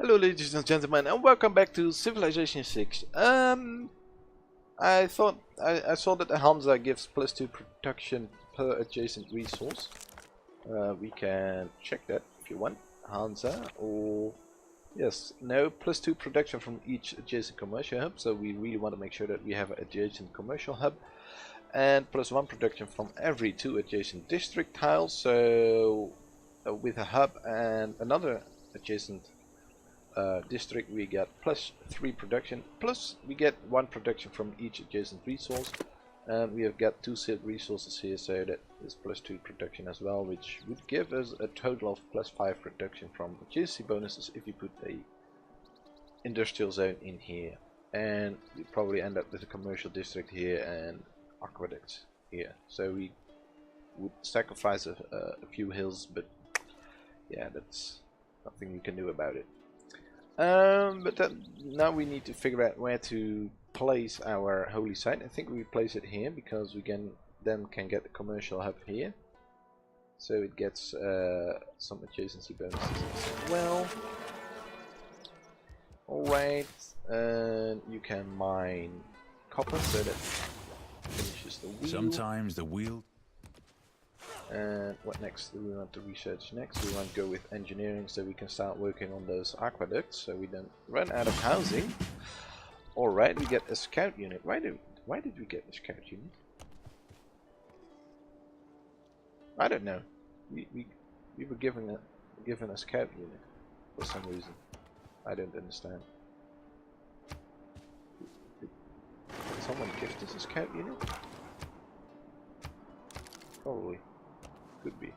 Hello ladies and gentlemen, and welcome back to Civilization 6. I saw that the Hansa gives +2 production per adjacent resource. We can check that if you want. Hansa, or yes, no, +2 production from each adjacent commercial hub, so we really want to make sure that we have an adjacent commercial hub. And +1 production from every 2 adjacent district tiles, so with a hub and another adjacent district we get +3 production, plus we get 1 production from each adjacent resource, and we have got 2 sealed resources here, so that is +2 production as well, which would give us a total of +5 production from adjacency bonuses if you put a industrial zone in here, and we probably end up with a commercial district here and aqueducts here, so we would sacrifice a few hills, but yeah, that's nothing we can do about it. But now we need to figure out where to place our holy site. I think we place it here because we can get the commercial hub here, so it gets some adjacency bonuses as well. Alright, and you can mine copper, so that finishes the wheel. Sometimes the wheel. And what next do we want to research next? We want to go with engineering, so we can start working on those aqueducts, so we don't run out of housing. Alright, we get a scout unit. Why did we get a scout unit? I don't know. We were given a scout unit for some reason. I don't understand. Did someone gift us a scout unit? Probably. Could be.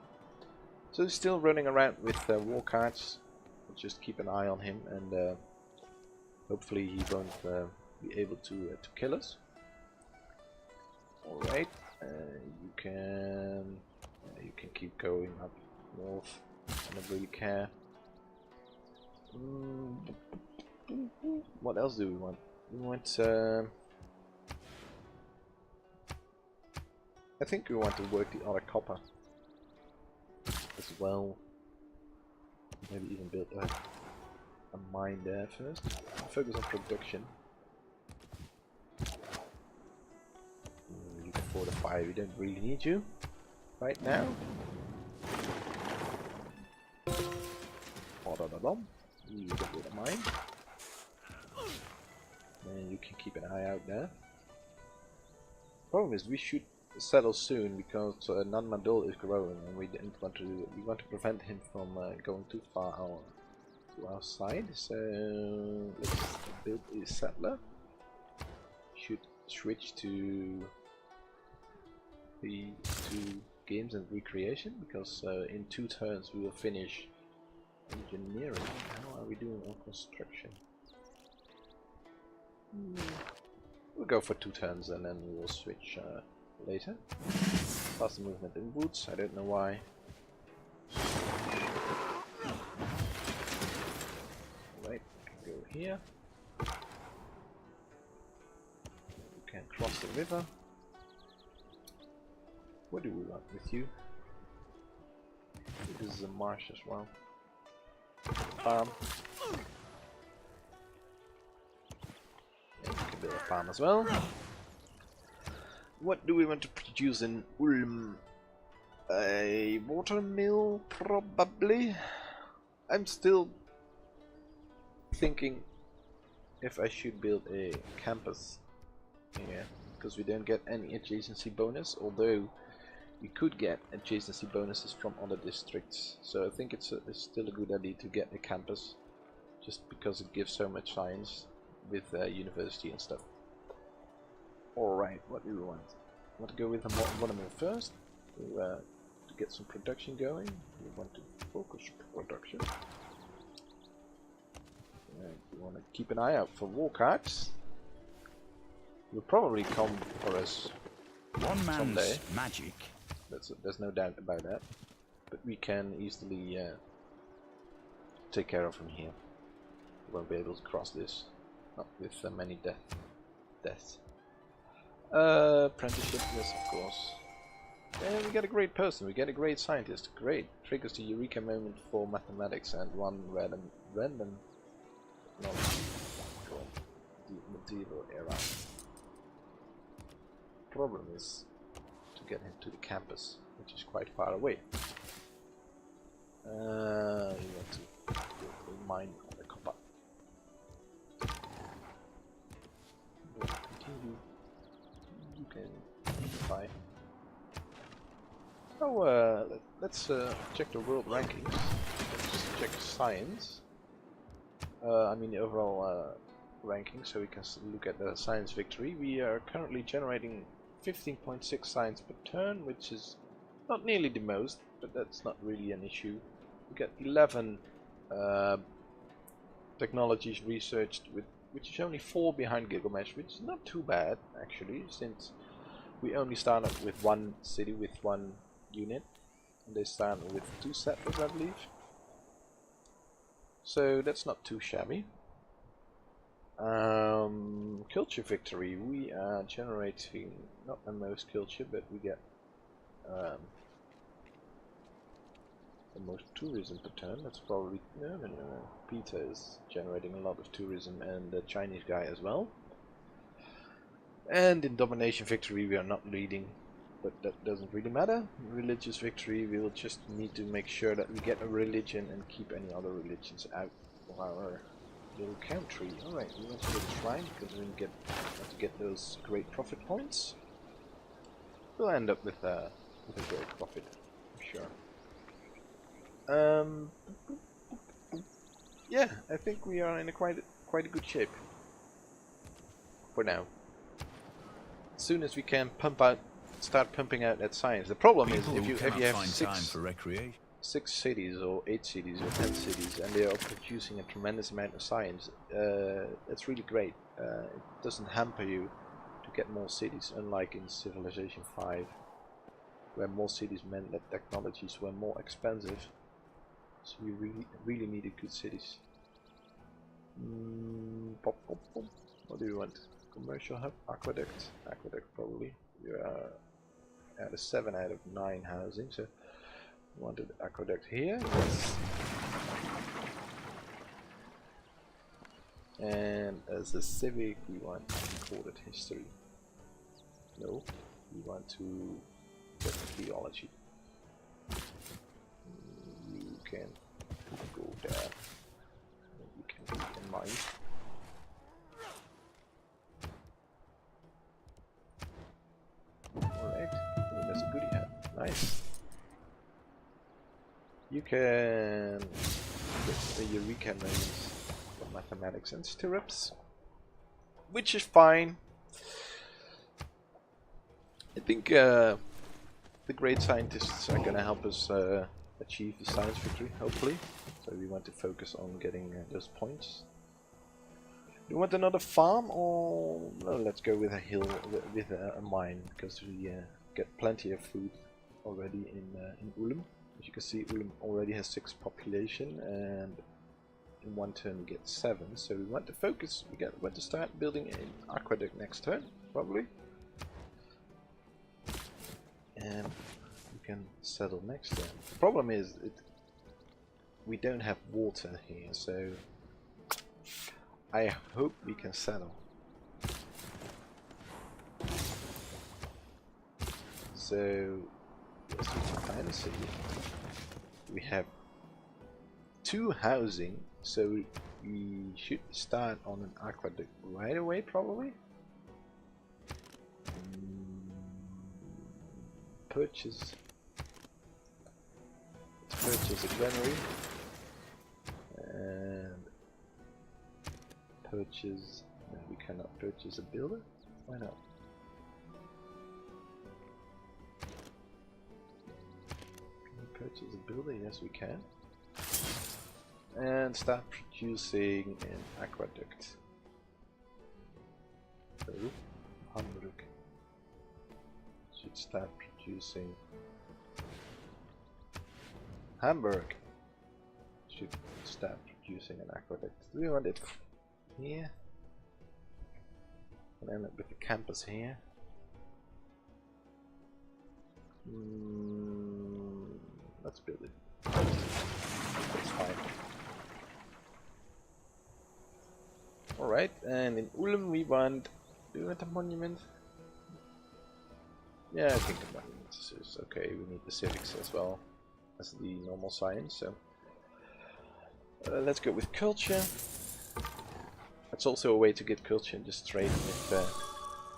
So he's still running around with war cards. We'll just keep an eye on him, and hopefully he won't be able to kill us. Alright, you can keep going up north. I don't really care. What else do we want? We want I think we want to work the other copper as well. Maybe even build a mine there first. Focus on production. You can fortify, we don't really need you right now. You get rid of mine. And you can keep an eye out there. Problem is, we should settle soon because Nanmadol is growing, and we didn't want to do it. We want to prevent him from going too far to our side. So let's build a settler. Should switch to games and recreation, because in 2 turns we will finish engineering. How are we doing on construction? We'll go for 2 turns and then we will switch later. Faster movement in woods, I don't know why. Right, go here. You can cross the river. What do we want with you? This is a marsh as well. Farm. And you can build a farm as well. What do we want to produce in Ulm? A watermill, probably. I'm still thinking if I should build a campus here, because we don't get any adjacency bonus, although we could get adjacency bonuses from other districts. So I think it's still a good idea to get a campus, just because it gives so much science with university and stuff. Alright, what do we want? Want to go with the watermill first to get some production going. We want to focus production. And we want to keep an eye out for war cards. Will probably come for us One man's someday. Magic. There's no doubt about that. But we can easily take care of him here. We won't be able to cross this, not with many deaths. Apprenticeship, yes, of course. And we get a great person, we get a great scientist. Great. Triggers the eureka moment for mathematics and 1 random technology from the medieval era. Problem is to get him to the campus, which is quite far away. You want to build a mine on the copper. Continue. You can buy. Oh, let's check the world rankings. Let's check science. I mean the overall ranking, so we can look at the science victory. We are currently generating 15.6 science per turn, which is not nearly the most, but that's not really an issue. We got 11 technologies researched, which is only 4 behind Gilgamesh, which is not too bad actually, since we only started with one city with one unit, and they started with 2 settlers, I believe. So that's not too shabby. Culture victory, we are generating not the most culture, but we get the most tourism per turn. That's probably no. Peter is generating a lot of tourism, and the Chinese guy as well. And in domination victory we are not leading, but that doesn't really matter. Religious victory, we will just need to make sure that we get a religion and keep any other religions out of our little country. Alright, we want to get a shrine because we want to get those great profit points. We'll end up with a great profit, for sure. Yeah, I think we are in a quite a good shape for now. As soon as we can start pumping out that science. The problem is if you have 6 cities or 8 cities or 10 cities and they are producing a tremendous amount of science, that's really great. It doesn't hamper you to get more cities, unlike in Civilization 5, where more cities meant that technologies were more expensive. So you really needed good cities. What do you want? Commercial hub, aqueduct, probably. We are at a 7 out of 9 housing, so we wanted aqueduct here. Yes. And as a civic, we want recorded history. No, we want to get theology. You can go there. You can be in mind. Alright, there's a goodie hat. Nice. You can get the Eureka names for mathematics and stirrups, which is fine. I think the great scientists are going to help us achieve the science victory, hopefully. So we want to focus on getting those points. Do you want another farm, or no, let's go with a hill, with a mine, because we get plenty of food already in Ulm. As you can see, Ulm already has 6 population, and in one turn we get 7. So we want to focus. We want to start building an aqueduct next turn, probably. And we can settle next turn. The problem is we don't have water here, so I hope we can settle. So yes, we can see we have 2 housing, so we should start on an aqueduct right away, probably. Purchase. Let's purchase a granary and purchase. No, we cannot purchase a builder. Why not? Can we purchase a builder? Yes, we can. And start producing an aqueduct. So, Hamburg should start producing. Hamburg should start producing an aqueduct. Do we want it here? And end up with the campus here. Let's build it. That's fine. Alright, and in Ulm we want... Do we want a monument? Yeah, I think the monument is okay. We need the civics as well as the normal science, so... let's go with culture. That's also a way to get culture and just trade with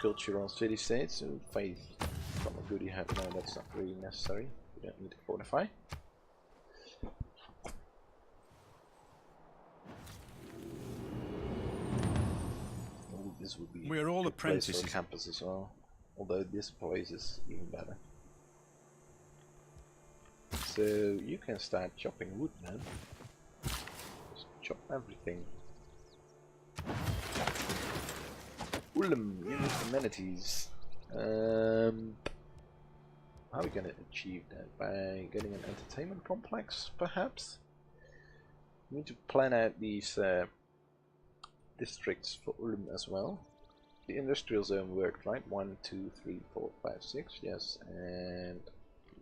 cultural city-states. So faith from a goodie hat, no, that's not really necessary. We don't need to fortify. This would be We're all a good place for apprentices. a campus as well. Although this place is even better. So you can start chopping wood, man. Just chop everything. Ulm, unit amenities. How are we gonna achieve that? By getting an entertainment complex, perhaps? We need to plan out these districts for Ulm as well. The industrial zone worked, right? 1, 2, 3, 4, 5, 6, yes, and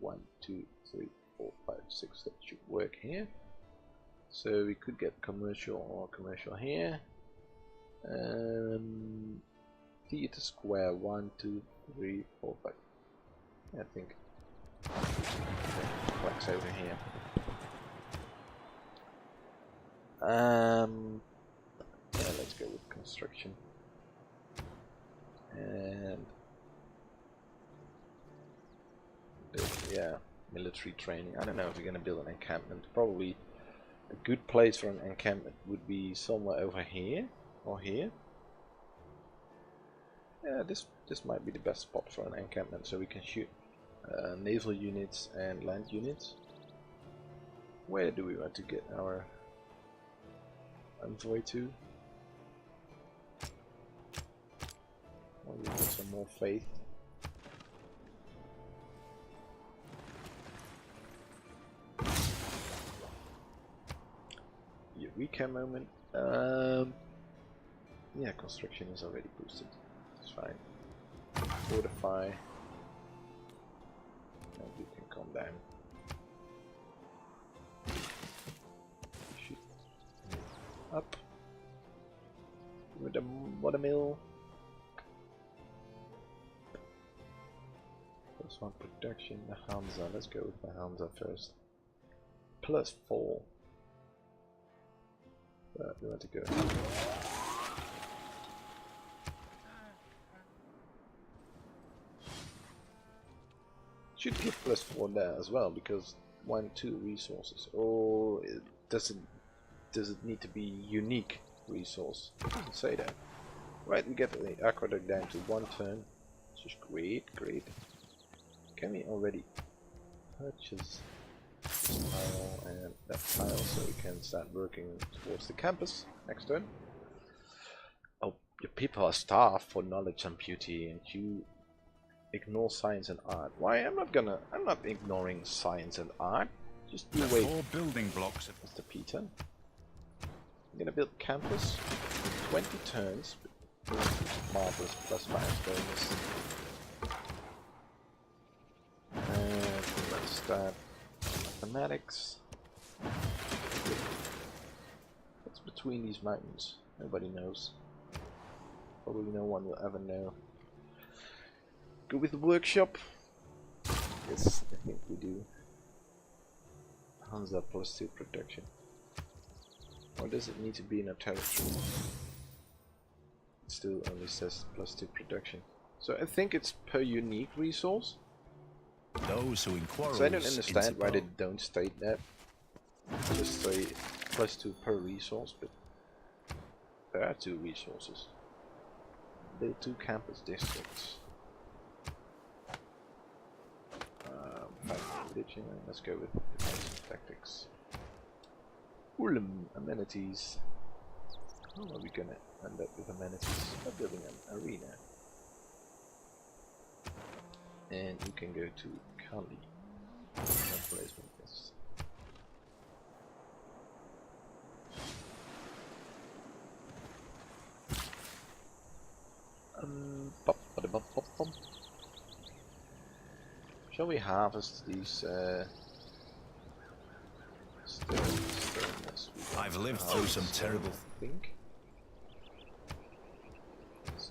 1, 2, 3, 4, 5, 6. That should work here. So we could get commercial or commercial here. Theater square 1, 2, 3, 4, 5. Yeah, I think complex over here. Yeah, let's go with construction. And yeah, military training. I don't know if we're gonna build an encampment. Probably a good place for an encampment would be somewhere over here or here. Yeah, this might be the best spot for an encampment, so we can shoot naval units and land units. Where do we want to get our envoy to? Well, we need some more faith. Eureka moment. Yeah, construction is already boosted. It's fine. Fortify. And you can calm down. Shoot. Up. With the watermill. Plus 1 production. The Hansa. Let's go with the Hansa first. Plus 4. But we want to go. Should give plus 4 there as well, because 1, 2 resources. Or does it need to be unique resource? It doesn't say that. Right, we get the aqueduct down to 1 turn, which is great. Can we already purchase this tile and that tile so we can start working towards the campus next turn? Oh, your people are starved for knowledge and beauty, and you ignore science and art. Why? I'm not ignoring science and art. Just you wait. 4 building blocks. Mr. Peter. I'm gonna build campus. 20 turns. Marvelous plus 5 bonus. And let's start mathematics. What's between these mountains? Nobody knows. Probably no one will ever know. Go with the workshop. Yes, I think we do. Hansa plus 2 production. Or does it need to be in a territory? It still only says plus 2 production. So I think it's per unique resource. Those who inquire. So I don't understand why they don't state that. Just say plus 2 per resource, but there are 2 resources. Build 2 campus districts. Let's go with defensive tactics. Ulm amenities. How are we gonna end up with amenities? We're building an arena. And you can go to Kali. Placement is. Pop, pop, pop, pop. Shall we harvest these I've lived through some terrible. Think.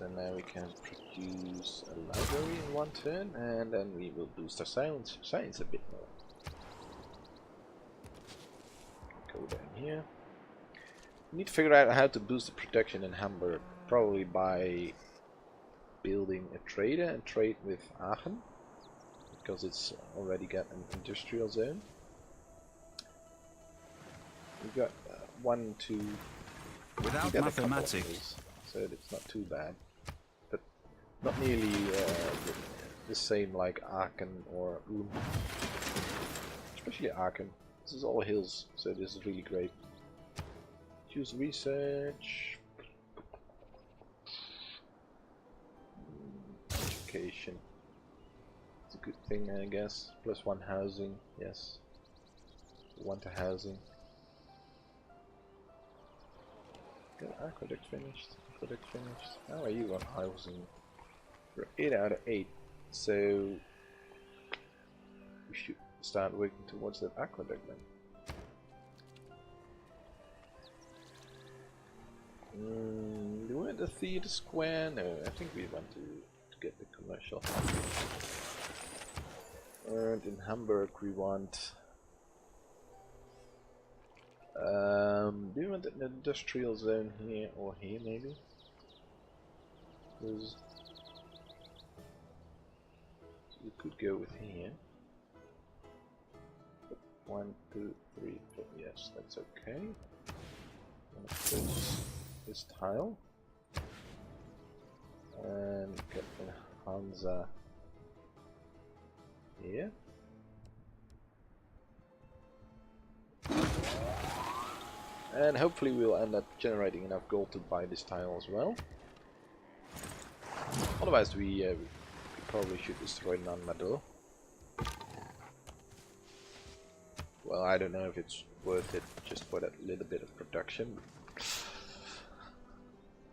So now we can produce a library in one turn, and then we will boost our science a bit more. Go down here. We need to figure out how to boost the production in Hamburg, probably by building a trader and trade with Aachen, because it's already got an industrial zone. We've got 1, 2. Without mathematics, so it's not too bad, but not nearly the same like Aachen or Ulm. Especially Aachen. This is all hills, so this is really great. Choose research, education. It's a good thing, I guess. +1 housing, yes. 1 to housing. Good, aqueduct finished. Aqueduct finished. How are you on housing? We're 8 out of 8, so we should start working towards that aqueduct then. Do we want the theater square? No, I think we want to get the commercial hub. And in Hamburg we want... do you want an industrial zone here or here maybe? Because we could go with here. 1, 2, 3, 4. Yes, that's okay. I'm gonna purchase this tile and get the Hansa here. And hopefully we'll end up generating enough gold to buy this tile as well. Otherwise we probably should destroy Nanmado. Well, I don't know if it's worth it just for that little bit of production.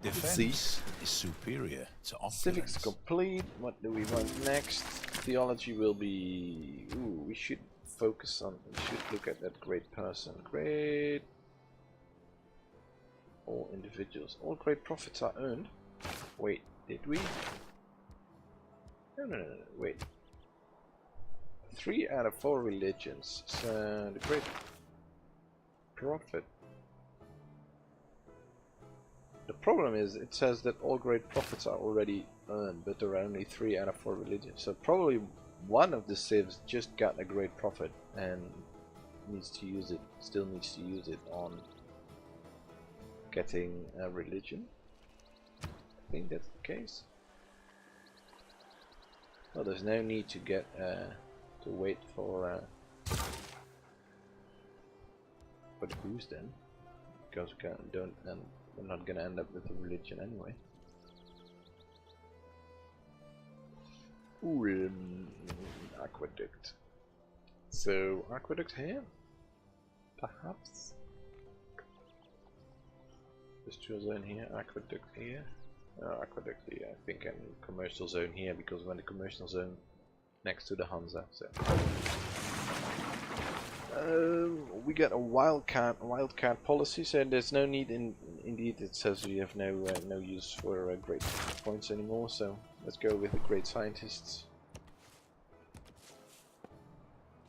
defense is superior to opulence. Civics complete. What do we want next? Theology will be... Ooh, we should focus on... We should look at that great person. Great... All individuals. All great profits are earned. Wait, did we? No, wait. 3 out of 4 religions. So the great profit. The problem is it says that all great profits are already earned, but there are only 3 out of 4 religions. So probably one of the civs just got a great profit and needs to use it. Still needs to use it on getting a religion. I think that's the case. Well, there's no need to get to wait for the boost then, because we're not gonna end up with a religion anyway. Ooh, aqueduct. So aqueduct here, perhaps. Industrial zone here, aqueduct here. Aqueduct here, I think, and commercial zone here, because we're in the commercial zone next to the Hansa. So we got a wildcat policy, so there's no need. Indeed, it says we have no use for great points anymore. So let's go with the great scientists.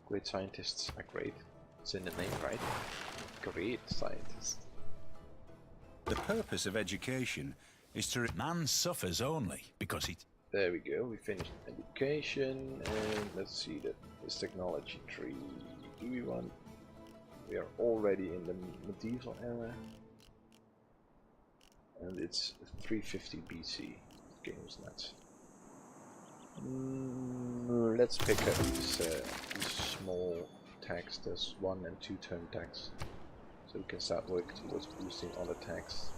Great scientists are great. It's in the name, right? Great scientists. The purpose of education is to... Man suffers only because he... There we go, we finished education, and let's see this technology tree. Do we want... We are already in the medieval era, and it's 350 BC. Game's nuts. Let's pick up these small tax. There's 1 and 2 turn tax, so we can start working towards boosting all attacks.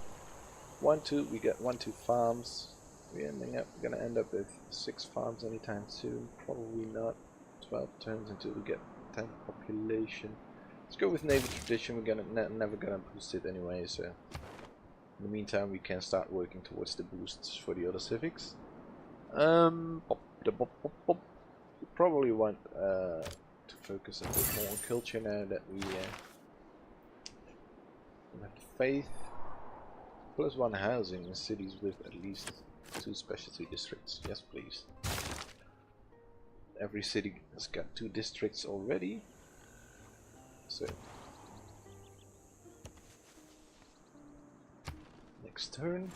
1, 2. We got 1, 2 farms. We're gonna end up with 6 farms anytime soon. Probably not 12 turns until we get 10 population. Let's go with naval tradition. We're gonna never gonna boost it anyway, so in the meantime we can start working towards the boosts for the other civics. We probably want to focus a bit more on culture now that we have faith. +1 housing in cities with at least 2 specialty districts. Yes, please. Every city has got 2 districts already. So next turn.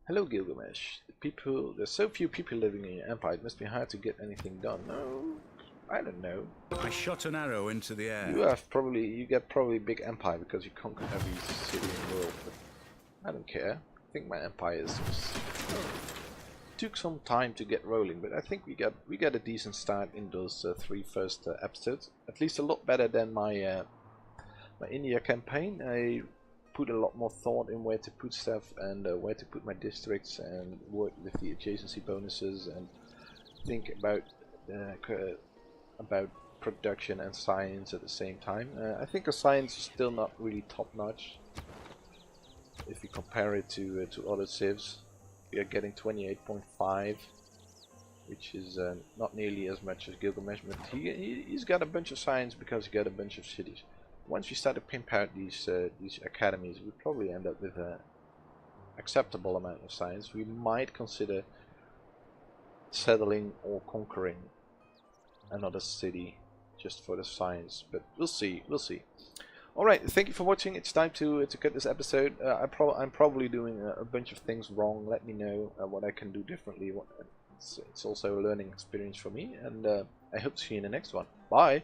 Hello Gilgamesh. There's so few people living in your empire, it must be hard to get anything done. No, I don't know. I shot an arrow into the air. You get probably a big empire because you conquered every city in the world, but I don't care. I think my empire took some time to get rolling, but I think we got a decent start in those 3 first episodes. At least a lot better than my my India campaign. I put a lot more thought in where to put stuff and where to put my districts, and work with the adjacency bonuses and think about production and science at the same time. I think the science is still not really top notch if you compare it to other civs. We are getting 28.5, which is not nearly as much as Gilgamesh, but he's got a bunch of science because he got a bunch of cities. Once we start to pimp out these academies, we probably end up with an acceptable amount of science. We might consider settling or conquering another city just for the science, but we'll see. Alright, thank you for watching. It's time to cut this episode. I'm probably doing a bunch of things wrong. Let me know what I can do differently. It's also a learning experience for me, and I hope to see you in the next one. Bye!